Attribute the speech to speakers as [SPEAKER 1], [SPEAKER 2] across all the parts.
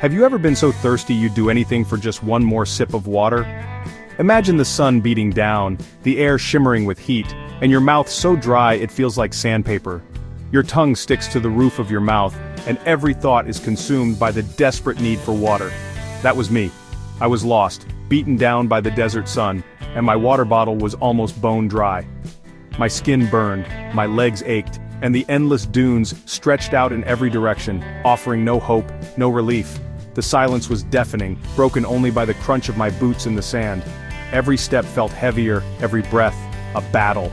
[SPEAKER 1] Have you ever been so thirsty you'd do anything for just one more sip of water? Imagine the sun beating down, the air shimmering with heat, and your mouth so dry it feels like sandpaper. Your tongue sticks to the roof of your mouth, and every thought is consumed by the desperate need for water. That was me. I was lost, beaten down by the desert sun, and my water bottle was almost bone dry. My skin burned, my legs ached, and the endless dunes stretched out in every direction, offering no hope, no relief. The silence was deafening, broken only by the crunch of my boots in the sand. Every step felt heavier, every breath, a battle.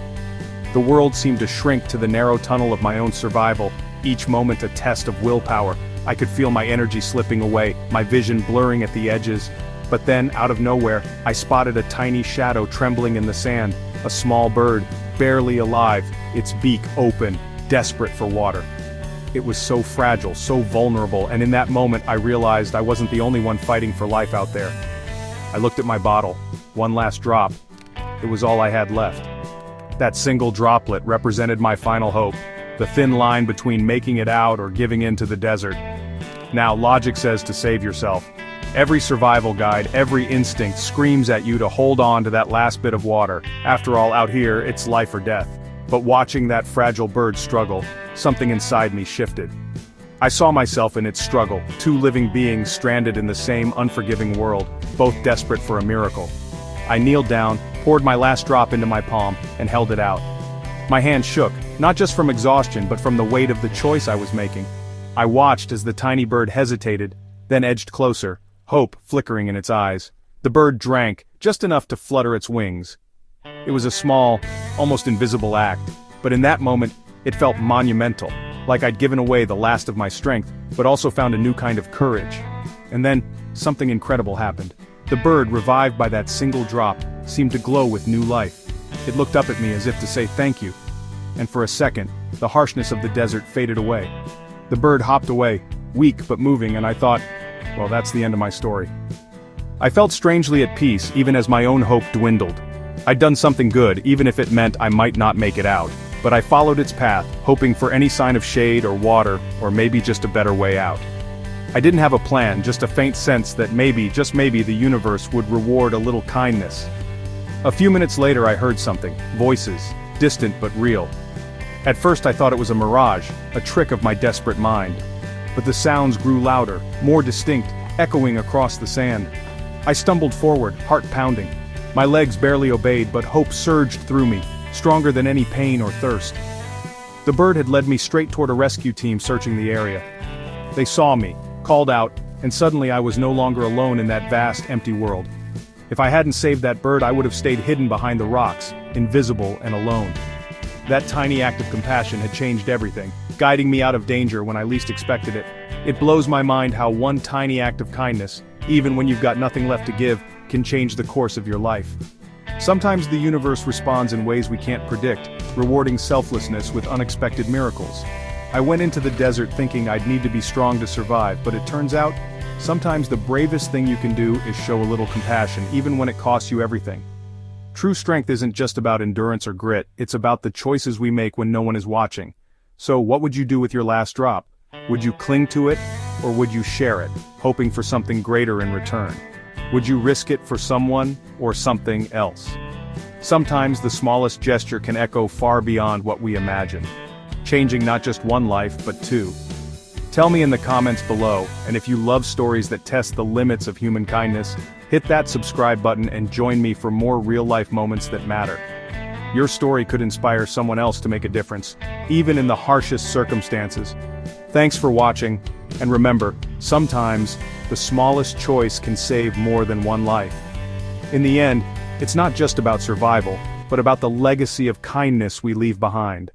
[SPEAKER 1] The world seemed to shrink to the narrow tunnel of my own survival, each moment a test of willpower. I could feel my energy slipping away, my vision blurring at the edges. But then, out of nowhere, I spotted a tiny shadow trembling in the sand, a small bird, barely alive, its beak open, desperate for water. It was so fragile, so vulnerable, and in that moment I realized I wasn't the only one fighting for life out there. I looked at my bottle, one last drop. It was all I had left. That single droplet represented my final hope, the thin line between making it out or giving in to the desert. Now, logic says to save yourself. Every survival guide, every instinct screams at you to hold on to that last bit of water. After all, out here, it's life or death. But watching that fragile bird struggle, something inside me shifted. I saw myself in its struggle, two living beings stranded in the same unforgiving world, both desperate for a miracle. I kneeled down, poured my last drop into my palm, and held it out. My hand shook, not just from exhaustion but from the weight of the choice I was making. I watched as the tiny bird hesitated, then edged closer, hope flickering in its eyes. The bird drank, just enough to flutter its wings. It was a small, almost invisible act, but in that moment, it felt monumental, like I'd given away the last of my strength, but also found a new kind of courage. And then, something incredible happened. The bird, revived by that single drop, seemed to glow with new life. It looked up at me as if to say thank you. And for a second, the harshness of the desert faded away. The bird hopped away, weak but moving, and I thought, well, that's the end of my story. I felt strangely at peace, even as my own hope dwindled. I'd done something good, even if it meant I might not make it out. But I followed its path, hoping for any sign of shade or water, or maybe just a better way out. I didn't have a plan, just a faint sense that maybe, just maybe, the universe would reward a little kindness. A few minutes later I heard something, voices, distant but real. At first I thought it was a mirage, a trick of my desperate mind. But the sounds grew louder, more distinct, echoing across the sand. I stumbled forward, heart pounding. My legs barely obeyed, but hope surged through me, stronger than any pain or thirst. The bird had led me straight toward a rescue team searching the area. They saw me, called out, and suddenly I was no longer alone in that vast, empty world. If I hadn't saved that bird, I would have stayed hidden behind the rocks, invisible and alone. That tiny act of compassion had changed everything, guiding me out of danger when I least expected it. It blows my mind how one tiny act of kindness, even when you've got nothing left to give, can change the course of your life. Sometimes the universe responds in ways we can't predict, rewarding selflessness with unexpected miracles. I went into the desert thinking I'd need to be strong to survive, but it turns out, sometimes the bravest thing you can do is show a little compassion, even when it costs you everything. True strength isn't just about endurance or grit, it's about the choices we make when no one is watching. So what would you do with your last drop? Would you cling to it, or would you share it, hoping for something greater in return? Would you risk it for someone, or something else? Sometimes the smallest gesture can echo far beyond what we imagine, changing not just one life, but two. Tell me in the comments below, and if you love stories that test the limits of human kindness, hit that subscribe button and join me for more real-life moments that matter. Your story could inspire someone else to make a difference, even in the harshest circumstances. Thanks for watching, and remember, sometimes, the smallest choice can save more than one life. In the end, it's not just about survival, but about the legacy of kindness we leave behind.